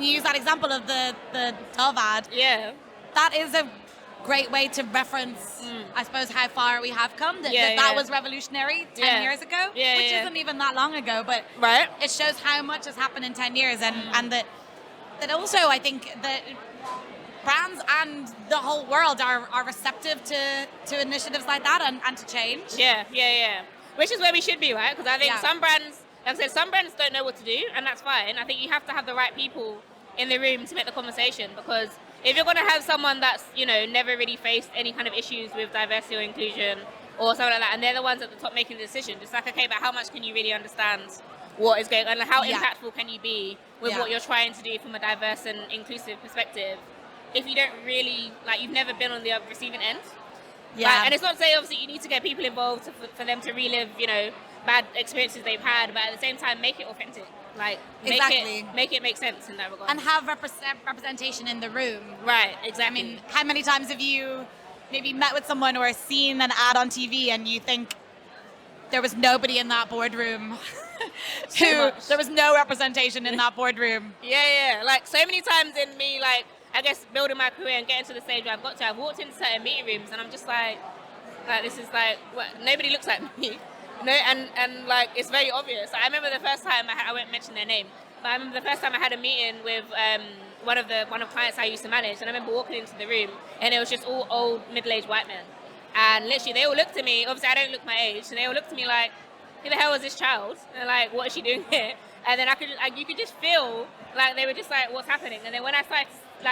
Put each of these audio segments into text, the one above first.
you use that example of the Dove ad. Yeah. That is a great way to reference, I suppose, how far we have come. That was revolutionary 10 years ago, which isn't even that long ago, but it shows how much has happened in 10 years. And that also, I think that brands and the whole world are receptive to initiatives like that and to change. Yeah. Which is where we should be, right? Because I think some brands, like I said, some brands don't know what to do, and that's fine. I think you have to have the right people in the room to make the conversation, because if you're going to have someone that's, never really faced any kind of issues with diversity or inclusion or something like that, and they're the ones at the top making the decision, it's like, okay, but how much can you really understand what is going on, and how impactful can you be with what you're trying to do from a diverse and inclusive perspective if you don't really, you've never been on the receiving end? And it's not to say, obviously, you need to get people involved for them to relive, bad experiences they've had, but at the same time, make it authentic. Make it make sense in that regard. And have representation in the room. Right, exactly. I mean, how many times have you maybe met with someone or seen an ad on TV and you think there was nobody in that boardroom? There was no representation in that boardroom. Yeah. So many times in me, I guess building my career and getting to the stage where I've walked into certain meeting rooms and I'm just like this is what, nobody looks like me. And it's very obvious. I remember the first time I won't mention their name, but I remember the first time I had a meeting with one of clients I used to manage, and I remember walking into the room and it was just all old middle-aged white men, and literally they all looked at me. Obviously I don't look my age, so they all looked at me like, who the hell is this child? And what is she doing here? And then you could just feel like they were just like, what's happening? And then when I started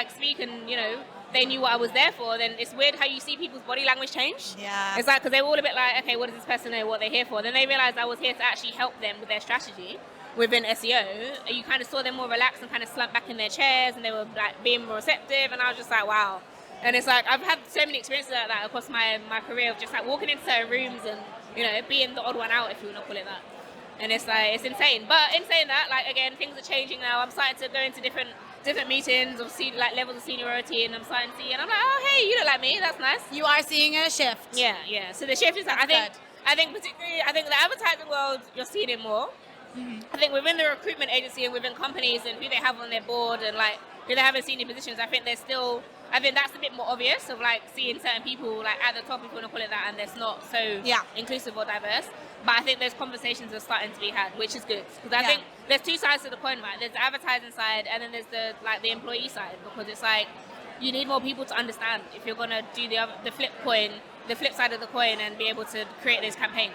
to speak and they knew what I was there for, then it's weird how you see people's body language change. Yeah. It's because they were all a bit like, okay, what does this person know what they're here for? Then they realized I was here to actually help them with their strategy within SEO. You kind of saw them more relaxed and kind of slumped back in their chairs, and they were being more receptive, and I was just like, wow. And it's I've had so many experiences like that across my career of just walking into certain rooms and being the odd one out, if you want to call it that. And it's insane. But in saying that, again, things are changing now. I'm starting to go into different meetings of levels of seniority, and I'm starting to see, and I'm like, oh hey, you look like me, that's nice. You are seeing a shift. Yeah. So the shift is I think particularly the advertising world, you're seeing it more. Mm-hmm. I think within the recruitment agency and within companies and who they have on their board and who they have in senior positions, I think that's a bit more obvious of seeing certain people at the top, if you want to call it that, and that's not so inclusive or diverse. But I think those conversations are starting to be had, which is good, because I think there's two sides to the coin, right? There's the advertising side, and then there's the employee side, because it's you need more people to understand if you're gonna do the flip side of the coin and be able to create those campaigns.